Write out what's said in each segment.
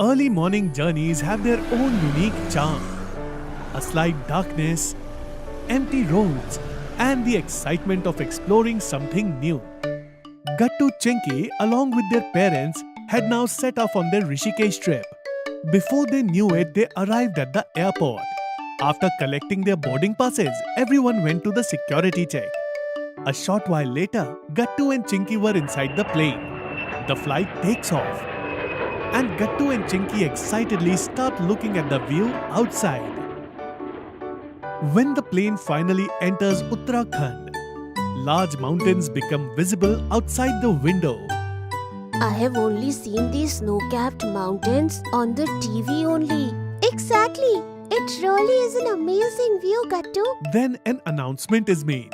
Early morning journeys have their own unique charm. A slight darkness, empty roads, and the excitement of exploring something new. Gattu Chinki, along with their parents, had now set off on their Rishikesh trip. Before they knew it, they arrived at the airport. After collecting their boarding passes, everyone went to the security check. A short while later, Gattu and Chinki were inside the plane. The flight takes off, and Gattu and Chinki excitedly start looking at the view outside. When the plane finally enters Uttarakhand, large mountains become visible outside the window. I have only seen these snow-capped mountains on the TV only. Exactly! It really is an amazing view, Gattu. Then an announcement is made.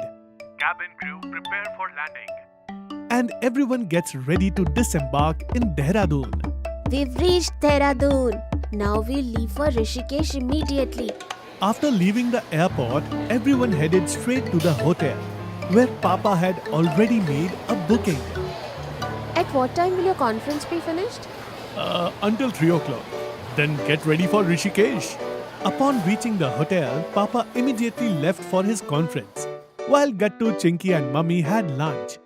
Cabin crew, prepare for landing. And everyone gets ready to disembark in Dehradun. We've reached Dehradun. Now we'll leave for Rishikesh immediately. After leaving the airport, everyone headed straight to the hotel, where Papa had already made a booking. At what time will your conference be finished? Until 3 o'clock. Then get ready for Rishikesh. Upon reaching the hotel, Papa immediately left for his conference, while Gattu, Chinki and Mummy had lunch.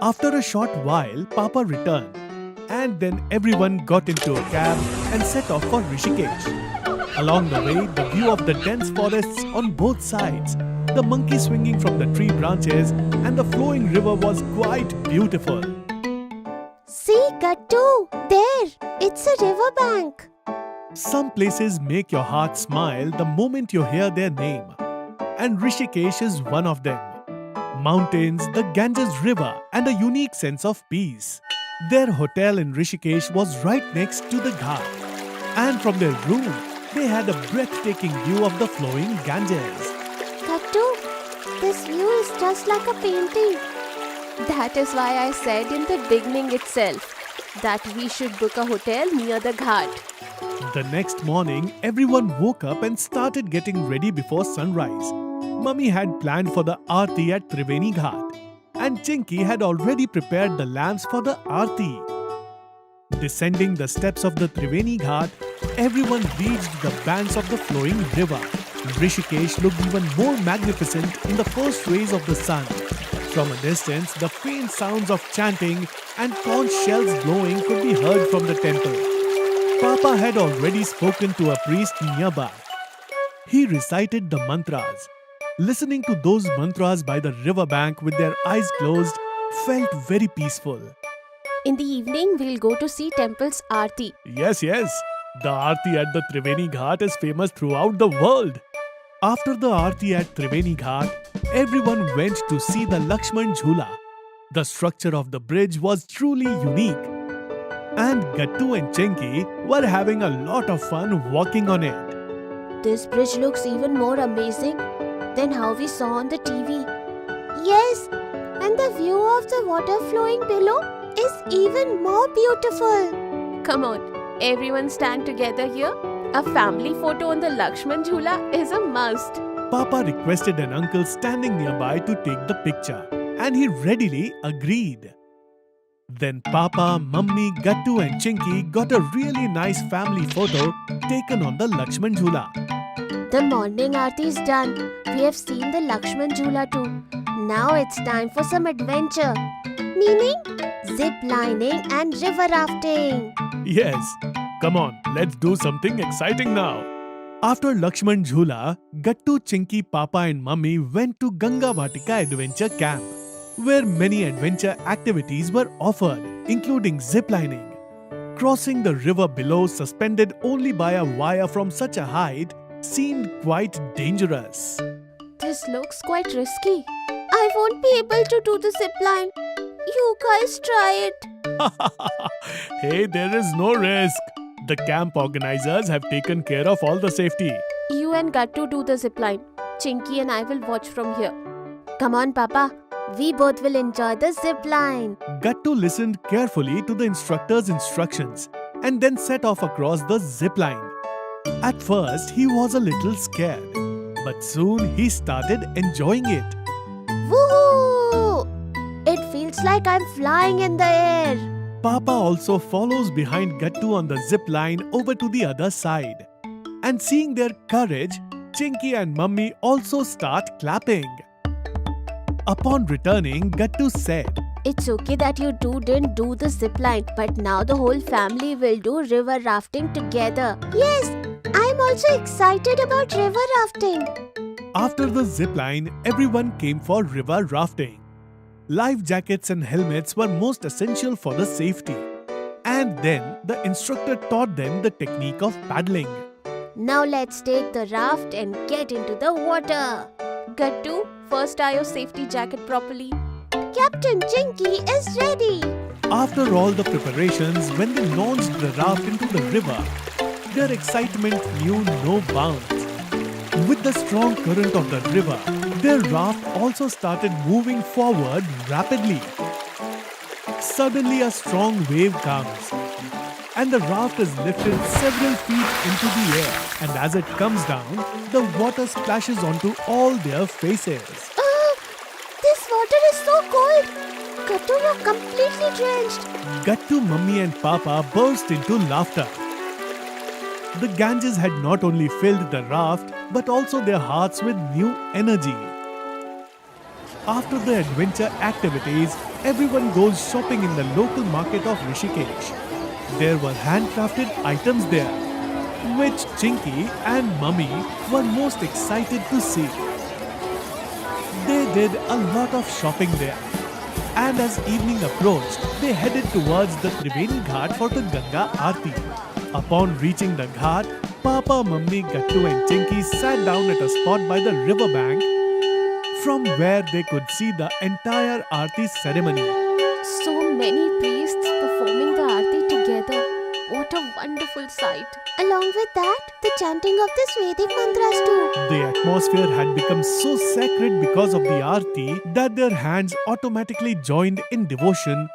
After a short while, Papa returned, and then everyone got into a cab and set off for Rishikesh. Along the way, the view of the dense forests on both sides, the monkey swinging from the tree branches, and the flowing river was quite beautiful. See, Gattu! There! It's a riverbank. Some places make your heart smile the moment you hear their name, and Rishikesh is one of them. Mountains, the Ganges River, and a unique sense of peace. Their hotel in Rishikesh was right next to the ghat, and from their room, they had a breathtaking view of the flowing Ganges. Gattu, this view is just like a painting. That is why I said in the beginning itself that we should book a hotel near the ghat. The next morning, everyone woke up and started getting ready before sunrise. Mummy had planned for the Aarti at Triveni Ghat, and Chinki had already prepared the lamps for the Aarti. Descending the steps of the Triveni Ghat, everyone reached the banks of the flowing river. Rishikesh looked even more magnificent in the first rays of the sun. From a distance, the faint sounds of chanting and conch shells blowing could be heard from the temple. Papa had already spoken to a priest nearby. He recited the mantras. Listening to those mantras by the riverbank with their eyes closed felt very peaceful. In the evening, we'll go to see temple's Aarti. Yes. The Aarti at the Triveni Ghat is famous throughout the world. After the Aarti at Triveni Ghat, everyone went to see the Lakshman Jhula. The structure of the bridge was truly unique, and Gattu and Chinki were having a lot of fun walking on it. This bridge looks even more amazing than how we saw on the TV. Yes, and the view of the water flowing below is even more beautiful. Come on, everyone stand together here. A family photo on the Lakshman Jhula is a must. Papa requested an uncle standing nearby to take the picture, and he readily agreed. Then Papa, Mummy, Gattu and Chinki got a really nice family photo taken on the Lakshman Jhula. The morning aarti is done. We have seen the Lakshman Jhula too. Now it's time for some adventure. Meaning zip lining and river rafting. Yes, come on, let's do something exciting now. After Lakshman Jhula, Gattu, Chinki, Papa and Mummy went to Ganga Vatika Adventure Camp, where many adventure activities were offered, including ziplining. Crossing the river below, suspended only by a wire from such a height, seemed quite dangerous. This looks quite risky. I won't be able to do the zipline. You guys try it. Hey, there is no risk. The camp organizers have taken care of all the safety. You and Gattu do the zipline. Chinki and I will watch from here. Come on, Papa. We both will enjoy the zipline. Gattu listened carefully to the instructor's instructions and then set off across the zipline. At first, he was a little scared, but soon he started enjoying it. Woohoo! It feels like I'm flying in the air. Papa also follows behind Gattu on the zip line over to the other side. And seeing their courage, Chinky and Mummy also start clapping. Upon returning, Gattu said, It's okay that you two didn't do the zip line, but now the whole family will do river rafting together. Yes, I'm also excited about river rafting. After the zip line, everyone came for river rafting. Life jackets and helmets were most essential for the safety. And then the instructor taught them the technique of paddling. Now let's take the raft and get into the water. Gattu, first tie your safety jacket properly. Captain Chinky is ready. After all the preparations, when they launched the raft into the river, their excitement knew no bounds. With the strong current of the river, their raft also started moving forward rapidly. Suddenly a strong wave comes, and the raft is lifted several feet into the air, and as it comes down, the water splashes onto all their faces. This water is so cold. Gattu, you're completely drenched. Gattu, Mummy and Papa burst into laughter. The Ganges had not only filled the raft, but also their hearts with new energy. After the adventure activities, everyone goes shopping in the local market of Rishikesh. There were handcrafted items there, which Chinky and Mummy were most excited to see. They did a lot of shopping there. And as evening approached, they headed towards the Triveni Ghat for the Ganga Aarti. Upon reaching the ghat, Papa, Mummy, Gattu and Chinky sat down at a spot by the river bank from where they could see the entire Aarti ceremony. So many priests performing the aarti together. What a wonderful sight. Along with that, the chanting of these Vedic mantras too. The atmosphere had become so sacred because of the Aarti that their hands automatically joined in devotion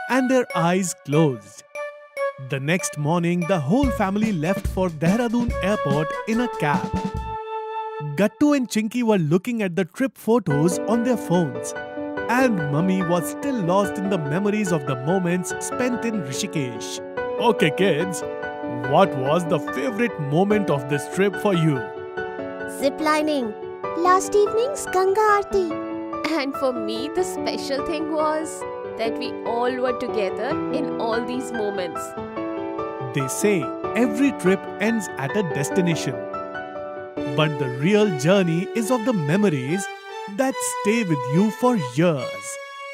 and their eyes closed. The next morning, the whole family left for Dehradun airport in a cab. Gattu and Chinky were looking at the trip photos on their phones, and Mummy was still lost in the memories of the moments spent in Rishikesh. Okay kids, what was the favorite moment of this trip for you? Ziplining. Last evening's Ganga Aarti. And for me, the special thing was that we all were together in all these moments. They say every trip ends at a destination. But the real journey is of the memories that stay with you for years.